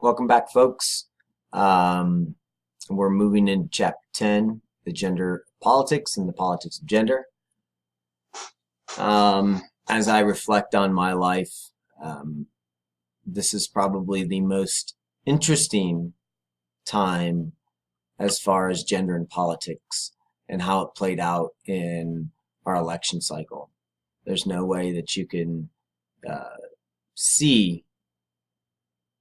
Welcome back, folks. We're moving into chapter 10, the gender politics and the politics of gender. As I reflect on my life, this is probably the most interesting time as far as gender and politics and how it played out in our election cycle. There's no way that you can see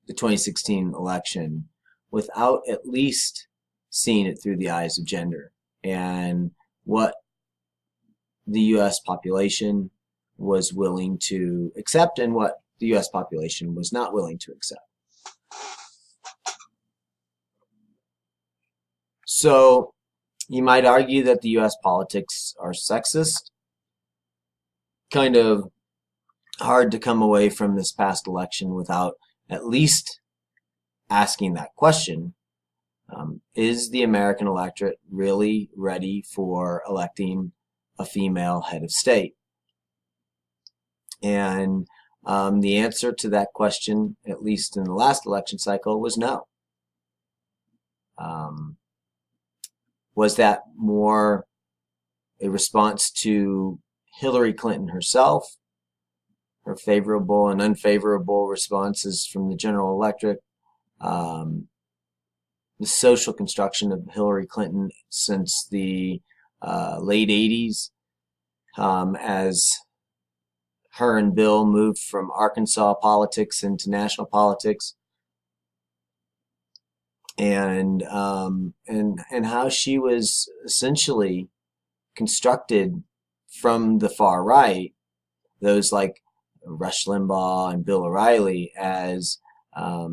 the 2016 election without at least seeing it through the eyes of gender and what the U.S. population was willing to accept and what the U.S. population was not willing to accept. So you might argue that the U.S. politics are sexist. Kind of hard to come away from this past election without at least asking that question. Is the American electorate really ready for electing a female head of state? And the answer to that question, at least in the last election cycle, was no. Was that more a response to Hillary Clinton herself, her favorable and unfavorable responses from the general electorate, the social construction of Hillary Clinton since the late 80s, as her and Bill moved from Arkansas politics into national politics, and how she was essentially constructed from the far right, those like Rush Limbaugh and Bill O'Reilly, as a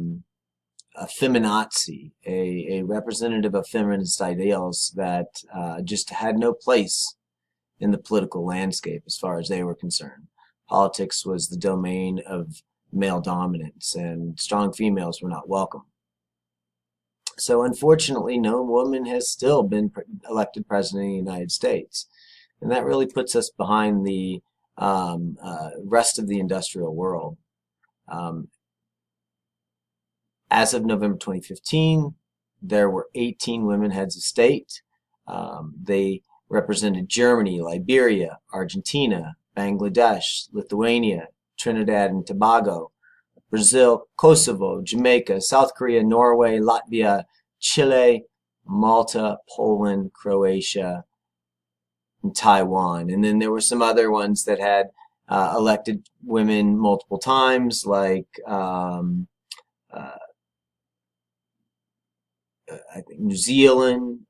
feminazi, a representative of feminist ideals that just had no place in the political landscape as far as they were concerned. Politics was the domain of male dominance, and strong females were not welcome. So unfortunately, no woman has still been elected president of the United States. And that really puts us behind the rest of the industrial world. As of November 2015, there were 18 women heads of state. They represented Germany, Liberia, Argentina, Bangladesh, Lithuania, Trinidad and Tobago, Brazil, Kosovo, Jamaica, South Korea, Norway, Latvia, Chile, Malta, Poland, Croatia, and Taiwan. And then there were some other ones that had elected women multiple times, like I think New Zealand,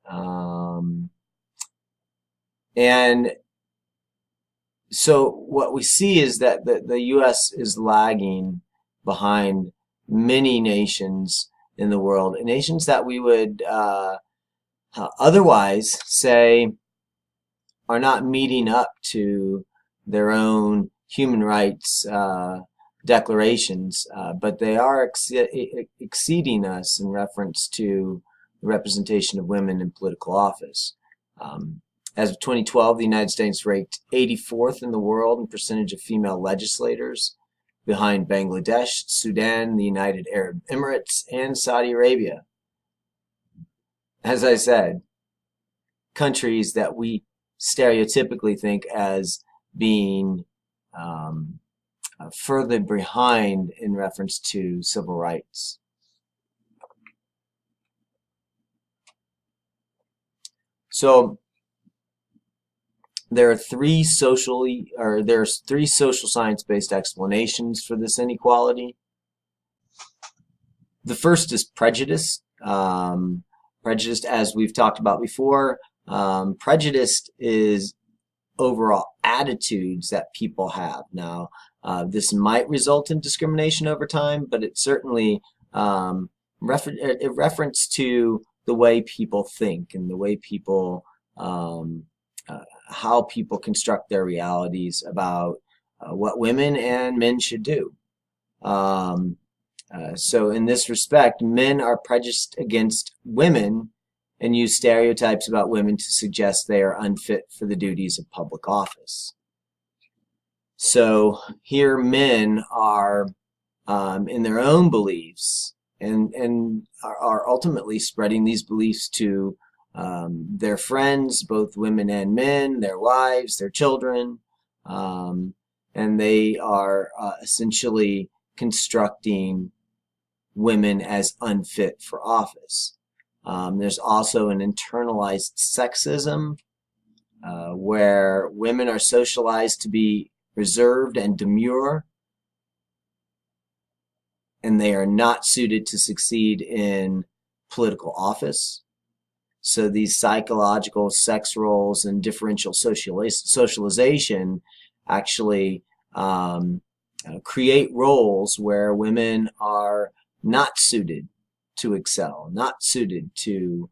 and so what we see is that the U.S. is lagging behind many nations in the world, nations that we would otherwise say are not meeting up to their own human rights declarations, but they are exceeding us in reference to the representation of women in political office. As of 2012, the United States ranked 84th in the world in percentage of female legislators, behind Bangladesh, Sudan, the United Arab Emirates, and Saudi Arabia. As I said, countries that we stereotypically think as being further behind in reference to civil rights. So there's three social science-based explanations for this inequality. The first is prejudice. Prejudice, as we've talked about before, prejudice is overall attitudes that people have. Now, this might result in discrimination over time, but it certainly reference to the way people think and the way people, how people construct their realities about what women and men should do. So in this respect, men are prejudiced against women and use stereotypes about women to suggest they are unfit for the duties of public office. So here men are, in their own beliefs and are ultimately spreading these beliefs to their friends, both women and men, their wives, their children, and they are essentially constructing women as unfit for office. There's also an internalized sexism where women are socialized to be reserved and demure, and they are not suited to succeed in political office. So these psychological sex roles and differential socialization actually create roles where women are not suited to excel, not suited to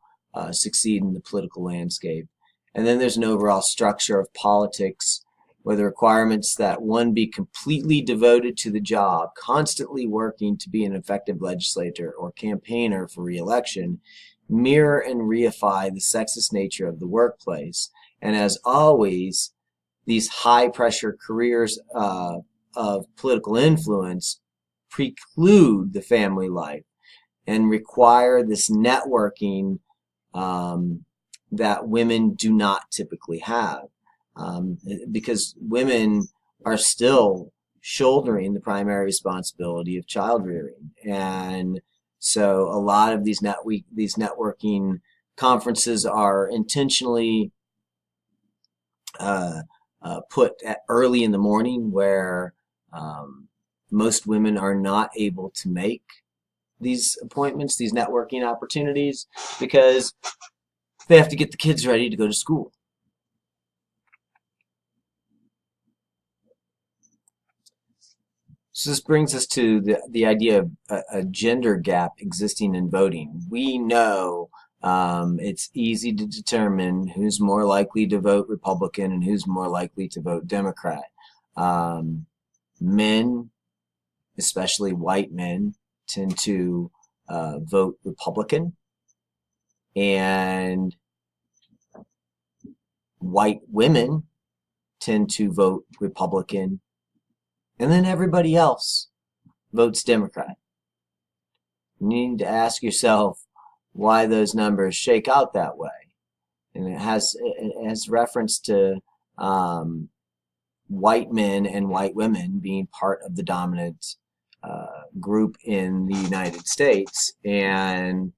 succeed in the political landscape. And then there's an overall structure of politics where the requirements that one be completely devoted to the job, constantly working to be an effective legislator or campaigner for re-election, mirror and reify the sexist nature of the workplace. And as always, these high-pressure careers of political influence preclude the family life and require this networking that women do not typically have, because women are still shouldering the primary responsibility of child rearing. And so a lot of these networking conferences are intentionally put at early in the morning, where most women are not able to make these appointments, these networking opportunities, because they have to get the kids ready to go to school. So this brings us to the idea of a gender gap existing in voting. We know it's easy to determine who's more likely to vote Republican and who's more likely to vote Democrat. Men, especially white men, tend to vote Republican, and white women tend to vote Republican, and then everybody else votes Democrat. You need to ask yourself why those numbers shake out that way. And it has reference to white men and white women being part of the dominant group in the United States, and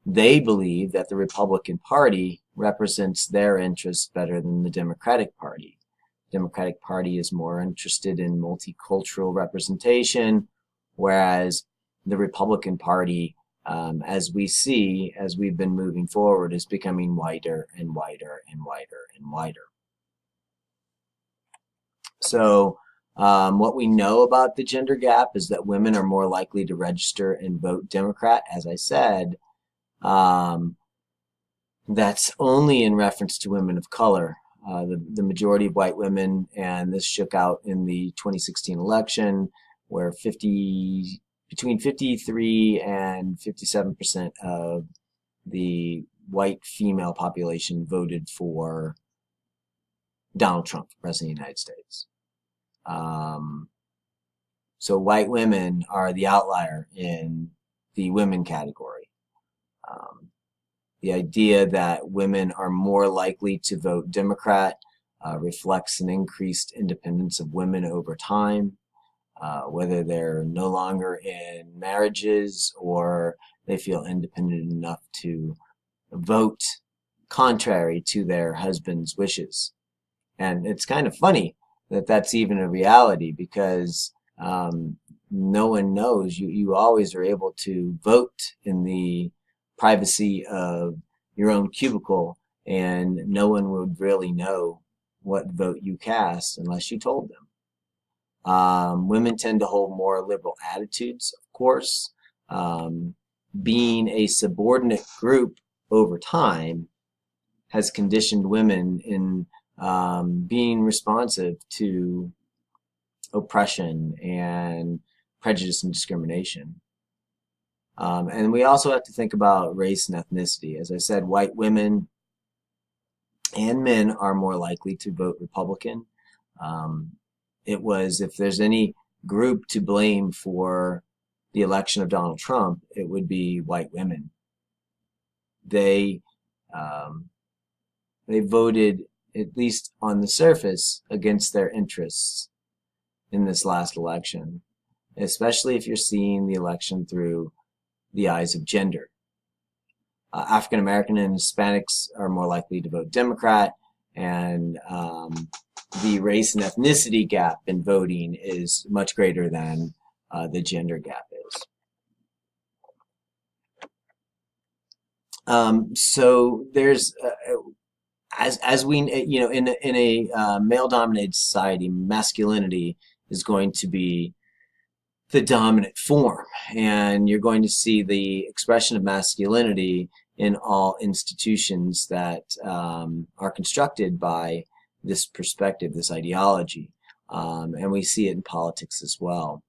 they believe that the Republican Party represents their interests better than the Democratic Party. The Democratic Party is more interested in multicultural representation, whereas the Republican Party, as we see, as we've been moving forward, is becoming whiter and whiter and whiter and whiter. So what we know about the gender gap is that women are more likely to register and vote Democrat, as I said. That's only in reference to women of color. The majority of white women, and this shook out in the 2016 election, where between 53 and 57% of the white female population voted for Donald Trump for President of the United States. So white women are the outlier in the women category. The idea that women are more likely to vote Democrat reflects an increased independence of women over time, whether they're no longer in marriages or they feel independent enough to vote contrary to their husband's wishes. And it's kind of funny that that's even a reality, because no one knows. You always are able to vote in the privacy of your own cubicle, and no one would really know what vote you cast unless you told them. Women tend to hold more liberal attitudes, of course. Being a subordinate group over time has conditioned women in being responsive to oppression and prejudice and discrimination. And we also have to think about race and ethnicity. As I said, white women and men are more likely to vote Republican. If there's any group to blame for the election of Donald Trump, it would be white women. They um, they voted, at least on the surface, against their interests in this last election, especially if you're seeing the election through the eyes of gender. African American and Hispanics are more likely to vote Democrat, and the race and ethnicity gap in voting is much greater than the gender gap is. So there's as we in a male-dominated society, masculinity is going to be the dominant form, and you're going to see the expression of masculinity in all institutions that are constructed by this perspective, this ideology, and we see it in politics as well.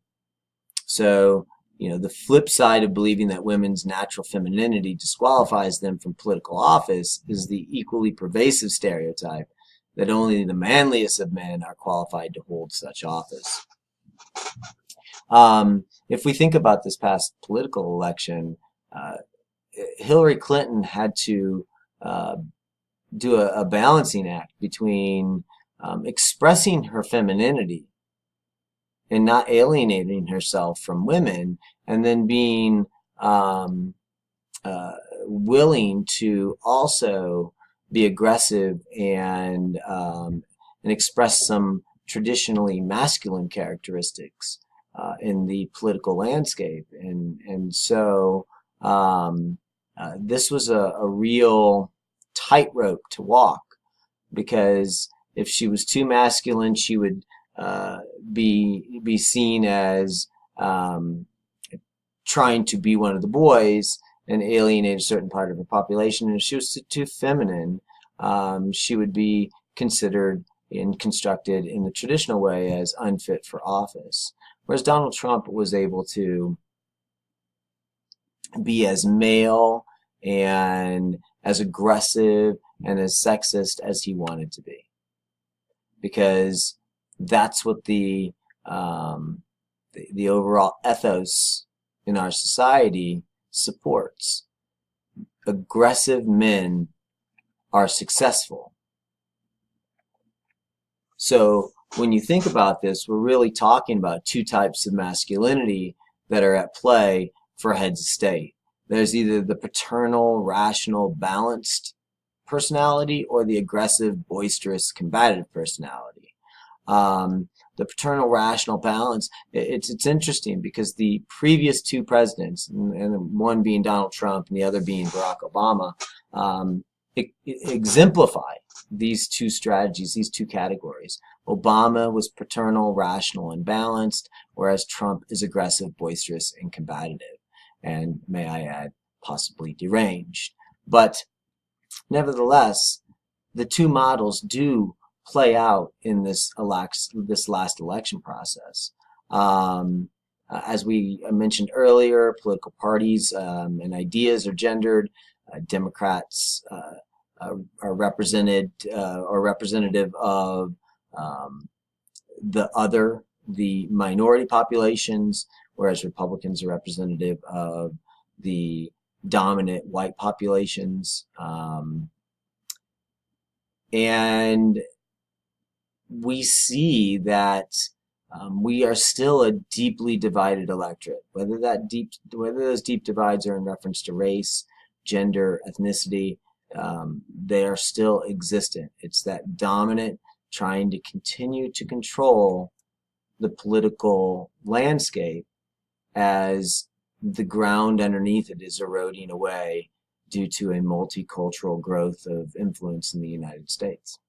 So, the flip side of believing that women's natural femininity disqualifies them from political office is the equally pervasive stereotype that only the manliest of men are qualified to hold such office. If we think about this past political election, Hillary Clinton had to do a balancing act between expressing her femininity and not alienating herself from women, and then being willing to also be aggressive and express some traditionally masculine characteristics in the political landscape, and so this was a real tightrope to walk, because if she was too masculine, she would be seen as trying to be one of the boys and alienate a certain part of the population. And if she was too feminine, she would be considered and constructed in the traditional way as unfit for office. Whereas Donald Trump was able to be as male and as aggressive and as sexist as he wanted to be, because that's what the overall ethos in our society supports. Aggressive men are successful. So when you think about this, we're really talking about two types of masculinity that are at play for heads of state. There's either the paternal, rational, balanced personality, or the aggressive, boisterous, combative personality. The paternal, rational balance, it's interesting because the previous two presidents, and one being Donald Trump and the other being Barack Obama, exemplify these two strategies, these two categories. Obama was paternal, rational, and balanced, whereas Trump is aggressive, boisterous, and combative, and, may I add, possibly deranged. But nevertheless, the two models do play out in this last election process. As we mentioned earlier, political parties and ideas are gendered. Democrats are represented or representative of the minority populations, whereas Republicans are representative of the dominant white populations. And we see that we are still a deeply divided electorate. Whether those deep divides are in reference to race, gender, ethnicity, they are still existent. It's that dominant trying to continue to control the political landscape as the ground underneath it is eroding away due to a multicultural growth of influence in the United States.